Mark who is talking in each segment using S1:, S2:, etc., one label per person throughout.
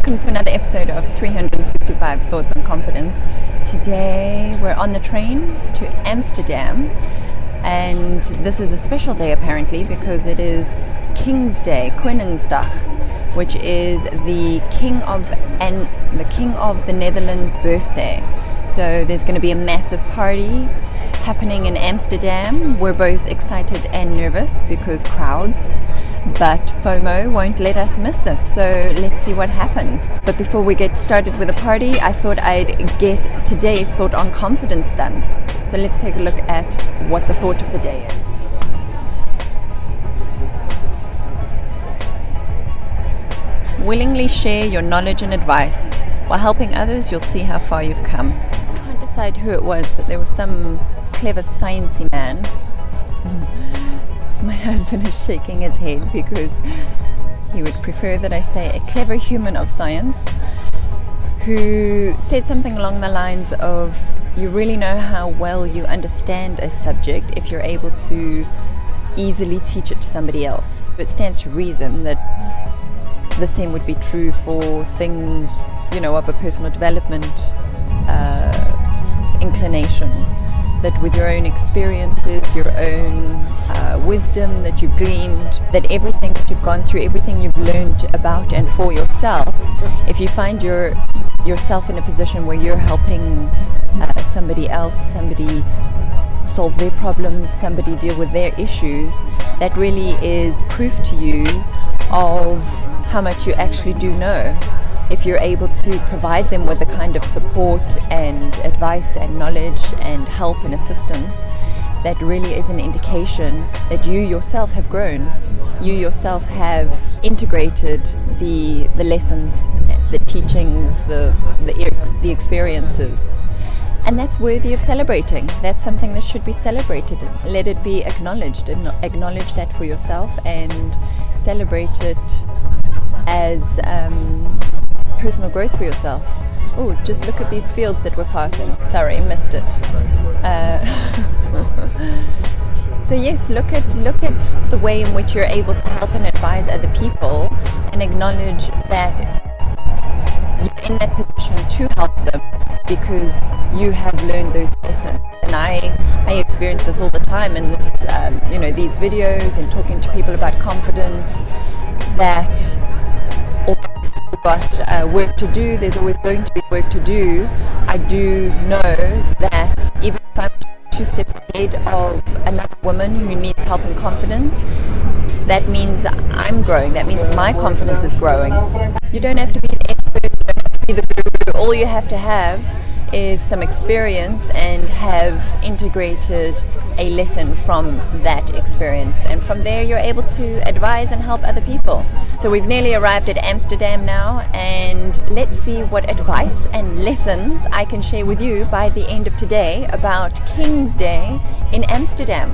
S1: welcome to another episode of 365 Thoughts on Confidence. Today we're on the train to Amsterdam, and this is a special day apparently because it is King's Day, Koningsdag, which is the King of the Netherlands' birthday. So there's going to be a massive party happening in Amsterdam. We're both excited and nervous because crowds, but FOMO won't let us miss this, so let's see what happens. But before we get started with the party, I thought I'd get today's thought on confidence done. So let's take a look at what the thought of the day is. Willingly share your knowledge and advice. While helping others, you'll see how far you've come. I can't decide who it was, but there was some clever sciencey man. My husband is shaking his head because he would prefer that I say a clever human of science who said something along the lines of, you really know how well you understand a subject if you're able to easily teach it to somebody else. It stands to reason that the same would be true for things, of a personal development inclination. That with your own experiences, your own wisdom that you've gleaned, that everything that you've gone through, everything you've learned about and for yourself, if you find yourself in a position where you're helping somebody solve their problems, somebody deal with their issues, that really is proof to you of how much you actually do know. If you're able to provide them with the kind of support and advice and knowledge and help and assistance, that really is an indication that you yourself have grown. You yourself have integrated the lessons, the teachings, the experiences. And that's worthy of celebrating. That's something that should be celebrated. Let it be acknowledged. Acknowledge that for yourself and celebrate it as personal growth for yourself. Oh, just look at these fields that we're passing. Sorry, missed it. So yes, look at the way in which you're able to help and advise other people, and acknowledge that you're in that position to help them because you have learned those lessons. And I experience this all the time in this, these videos and talking to people about confidence, that got work to do. There's always going to be work to do. I do know that even if I'm 2 steps ahead of another woman who needs help and confidence, that means I'm growing. That means my confidence is growing. You don't have to be the expert, you don't have to be the guru. All you have to have is some experience and have integrated a lesson from that experience, and from there you're able to advise and help other people. So we've nearly arrived at Amsterdam now, and let's see what advice and lessons I can share with you by the end of today about King's Day in Amsterdam.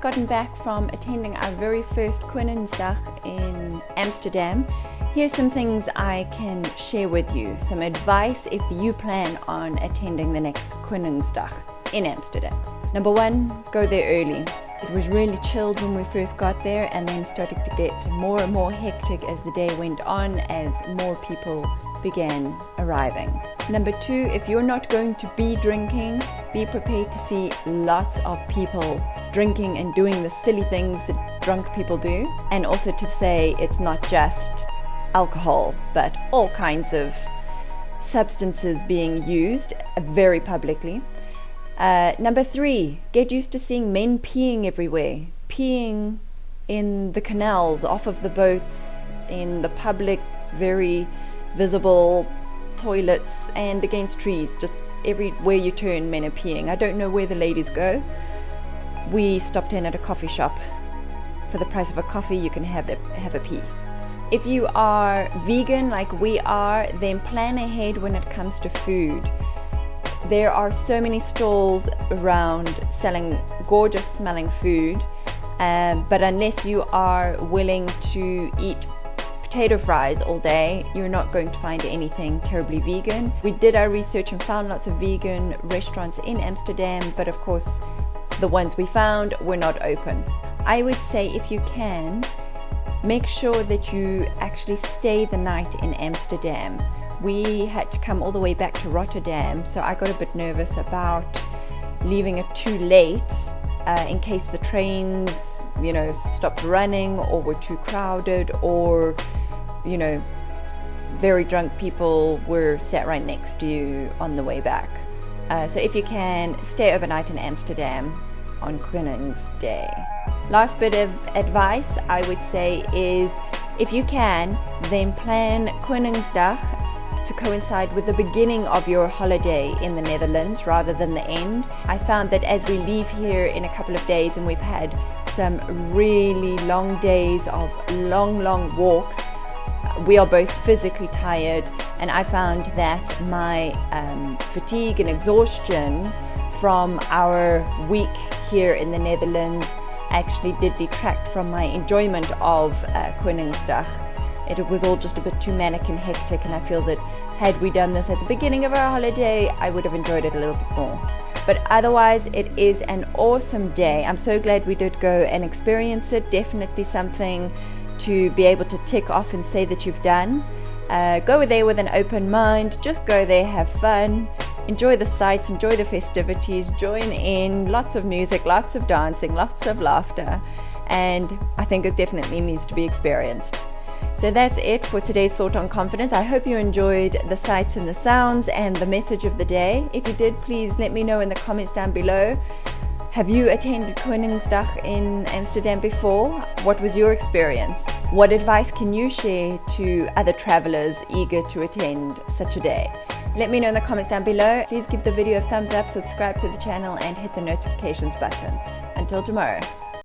S1: gotten back from attending our very first Koningsdag in Amsterdam, here's some things I can share with you. Some advice if you plan on attending the next Koningsdag in Amsterdam. Number one, go there early. It was really chilled when we first got there and then started to get more and more hectic as the day went on, as more people began arriving. Number two, if you're not going to be drinking, be prepared to see lots of people drinking and doing the silly things that drunk people do. And also to say it's not just alcohol, but all kinds of substances being used very publicly. Number three, get used to seeing men peeing everywhere. Peeing in the canals, off of the boats, in the public, very visible toilets, and against trees. Just everywhere you turn, men are peeing. I don't know where the ladies go. We stopped in at a coffee shop. For the price of a coffee, you can have a pee. If you are vegan like we are, then plan ahead when it comes to food. There are so many stalls around selling gorgeous smelling food, but unless you are willing to eat potato fries all day, you're not going to find anything terribly vegan. We did our research and found lots of vegan restaurants in Amsterdam, but of course the ones we found were not open. I would say if you can, make sure that you actually stay the night in Amsterdam. We had to come all the way back to Rotterdam, so I got a bit nervous about leaving it too late in case the trains, stopped running or were too crowded, or, very drunk people were sat right next to you on the way back. So if you can, stay overnight in Amsterdam on Koningsdag. Last bit of advice I would say is, if you can, then plan Koningsdag to coincide with the beginning of your holiday in the Netherlands rather than the end. I found that as we leave here in a couple of days, and we've had some really long days of long walks, we are both physically tired, and I found that my fatigue and exhaustion from our week here in the Netherlands actually did detract from my enjoyment of Koningsdag. It was all just a bit too manic and hectic, and I feel that had we done this at the beginning of our holiday, I would have enjoyed it a little bit more. But otherwise, it is an awesome day. I'm so glad we did go and experience it. Definitely something to be able to tick off and say that you've done. Go there with an open mind. Just go there, have fun, enjoy the sights, enjoy the festivities, join in, lots of music, lots of dancing, lots of laughter, and I think it definitely needs to be experienced. So that's it for today's Thought on Confidence. I hope you enjoyed the sights and the sounds and the message of the day. If you did, please let me know in the comments down below. Have you attended Koningsdag in Amsterdam before? What was your experience? What advice can you share to other travelers eager to attend such a day? Let me know in the comments down below. Please give the video a thumbs up, subscribe to the channel, and hit the notifications button. Until tomorrow.